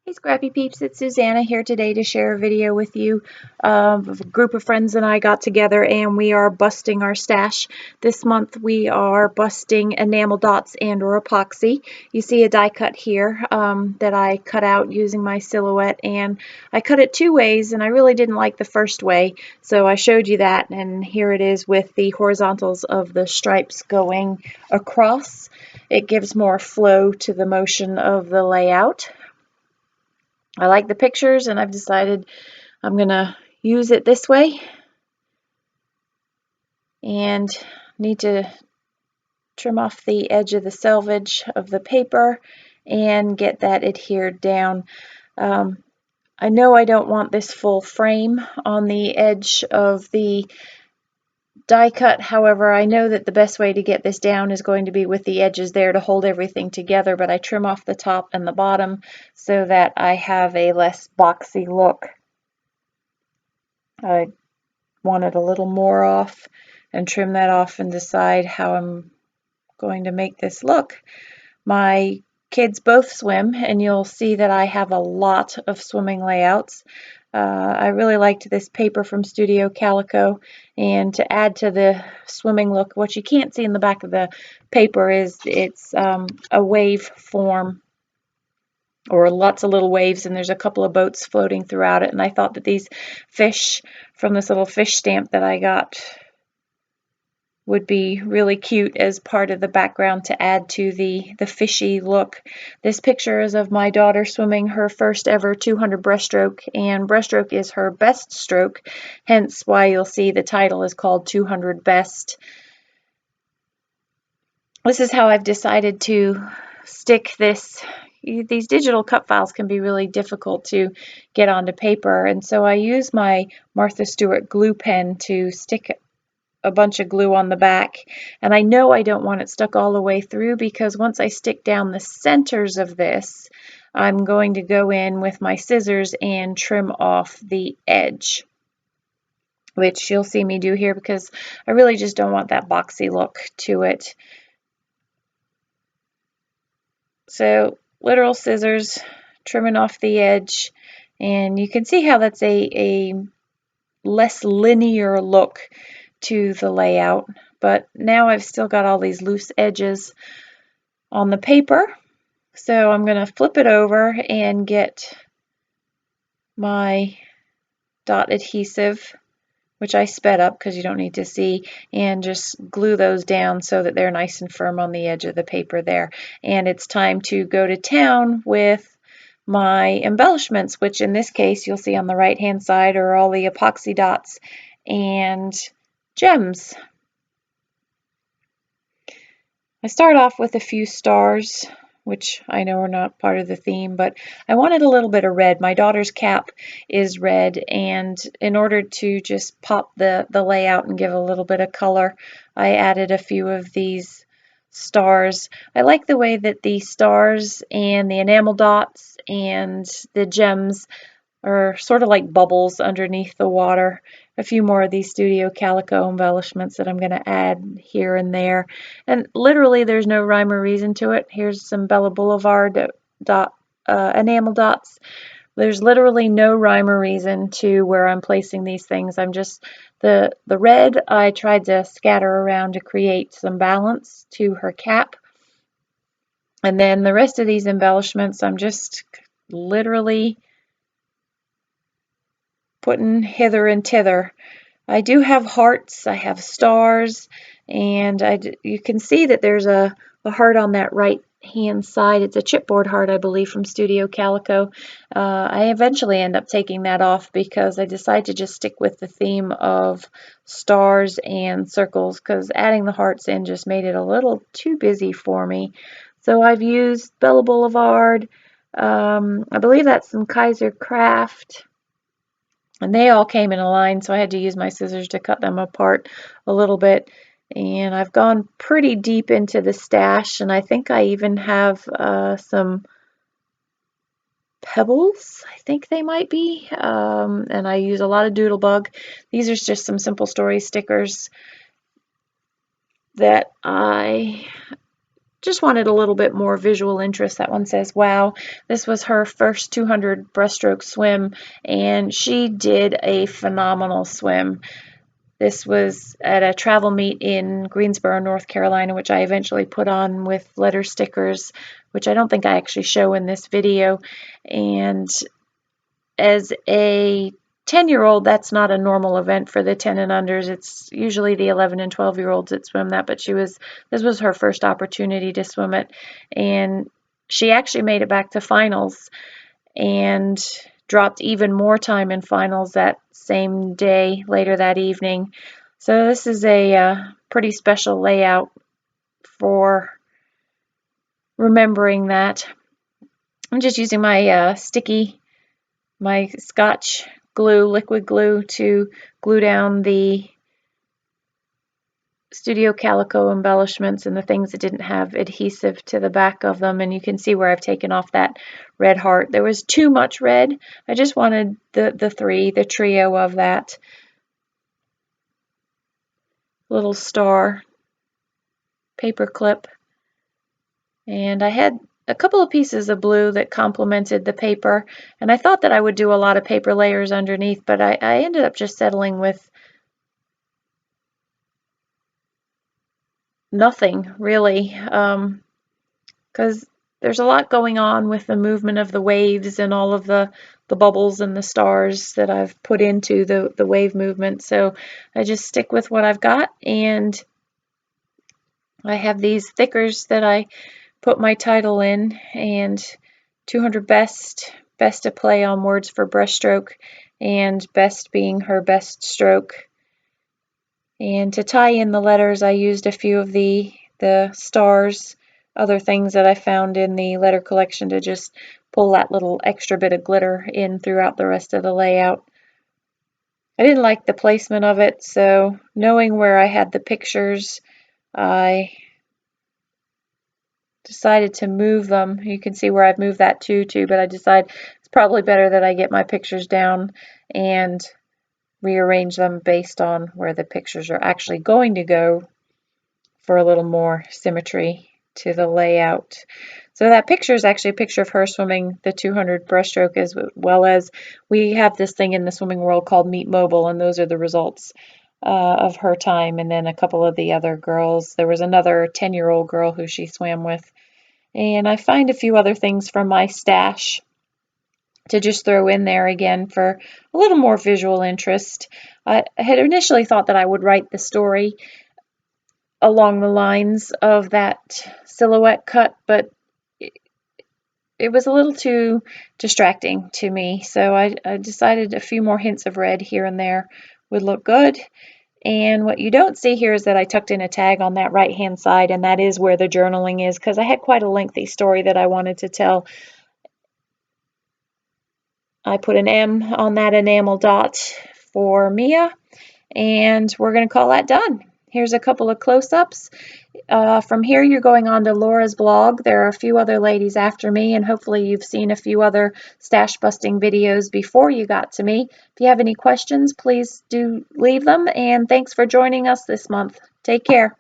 Hey Scrappy Peeps, it's Suzanna here today to share a video with you. A group of friends and I got together and we are busting our stash. This month we are busting enamel dots and or epoxy. You see a die cut here that I cut out using my silhouette, and I cut it two ways and I really didn't like the first way, so I showed you that, and here it is with the horizontals of the stripes going across. It gives more flow to the motion of the layout. I like the pictures and I've decided I'm going to use it this way, and need to trim off the edge of the selvage of the paper and get that adhered down. I know I don't want this full frame on the edge of the die cut. However, I know that the best way to get this down is going to be with the edges there to hold everything together, but I trim off the top and the bottom so that I have a less boxy look. I wanted a little more off and trim that off and decide how I'm going to make this look. My kids both swim, and you'll see that I have a lot of swimming layouts. I really liked this paper from Studio Calico, and to add to the swimming look, what you can't see in the back of the paper is it's a wave form, or lots of little waves, and there's a couple of boats floating throughout it, and I thought that these fish from this little fish stamp that I got would be really cute as part of the background to add to the fishy look. This picture is of my daughter swimming her first ever 200 breaststroke, and breaststroke is her best stroke, hence why you'll see the title is called 200 Best. This is how I've decided to stick this. These digital cut files can be really difficult to get onto paper, and so I use my Martha Stewart glue pen to stick a bunch of glue on the back, and I know I don't want it stuck all the way through, because once I stick down the centers of this, I'm going to go in with my scissors and trim off the edge, which you'll see me do here because I really just don't want that boxy look to it. So literal scissors, trimming off the edge, and you can see how that's a less linear look to the layout, but now I've still got all these loose edges on the paper, so I'm going to flip it over and get my dot adhesive, which I sped up because you don't need to see, and just glue those down so that they're nice and firm on the edge of the paper there. And it's time to go to town with my embellishments, which in this case you'll see on the right hand side are all the epoxy dots and gems. I start off with a few stars, which I know are not part of the theme, but I wanted a little bit of red. My daughter's cap is red, and in order to just pop the layout and give a little bit of color, I added a few of these stars. I like the way that the stars and the enamel dots and the gems are sort of like bubbles underneath the water. A few more of these Studio Calico embellishments that I'm going to add here and there. And literally there's no rhyme or reason to it. Here's some Bella Boulevard enamel dots. There's literally no rhyme or reason to where I'm placing these things. I'm just, the red I tried to scatter around to create some balance to her cap. And then the rest of these embellishments I'm just literally putting hither and thither. I do have hearts, I have stars, and you can see that there's a heart on that right hand side. It's a chipboard heart, I believe, from Studio Calico. I eventually end up taking that off because I decided to just stick with the theme of stars and circles, because adding the hearts in just made it a little too busy for me. So I've used Bella Boulevard, I believe that's some Kaiser Craft, and they all came in a line, so I had to use my scissors to cut them apart a little bit. And I've gone pretty deep into the stash, and I think I even have some pebbles, I think they might be, and I use a lot of Doodlebug. These are just some Simple Story stickers that I just wanted a little bit more visual interest. That one says, wow, this was her first 200 breaststroke swim, and she did a phenomenal swim. This was at a travel meet in Greensboro, North Carolina, which I eventually put on with letter stickers, which I don't think I actually show in this video. And as a 10-year-old, that's not a normal event for the 10 and unders. It's usually the 11 and 12-year-olds that swim that, but this was her first opportunity to swim it, and she actually made it back to finals and dropped even more time in finals that same day, later that evening. So this is a pretty special layout for remembering that. I'm just using my my Scotch glue, liquid glue, to glue down the Studio Calico embellishments and the things that didn't have adhesive to the back of them. And you can see where I've taken off that red heart. There was too much red. I just wanted the trio of that little star paper clip. And I had a couple of pieces of blue that complemented the paper, and I thought that I would do a lot of paper layers underneath, but I ended up just settling with nothing really, because there's a lot going on with the movement of the waves and all of the bubbles and the stars that I've put into the wave movement. So I just stick with what I've got, and I have these thickers that I put my title in, and 200 best to play on words for breaststroke, and best being her best stroke. And to tie in the letters, I used a few of the stars, other things that I found in the letter collection, to just pull that little extra bit of glitter in throughout the rest of the layout. I didn't like the placement of it, so knowing where I had the pictures, I decided to move them. You can see where I've moved that tutu, but I decided it's probably better that I get my pictures down and rearrange them based on where the pictures are actually going to go for a little more symmetry to the layout. So that picture is actually a picture of her swimming the 200 breaststroke, as well as we have this thing in the swimming world called Meet Mobile, and those are the results of her time, and then a couple of the other girls. There was another 10-year-old girl who she swam with. And I find a few other things from my stash to just throw in there again for a little more visual interest. I had initially thought that I would write the story along the lines of that silhouette cut, but it was a little too distracting to me. So I decided a few more hints of red here and there would look good. And what you don't see here is that I tucked in a tag on that right hand side, and that is where the journaling is, because I had quite a lengthy story that I wanted to tell. I put an M on that enamel dot for Mia, and we're going to call that done. Here's a couple of close-ups. From here, you're going on to Laura's blog. There are a few other ladies after me, and hopefully you've seen a few other stash busting videos before you got to me. If you have any questions, please do leave them, and thanks for joining us this month. Take care.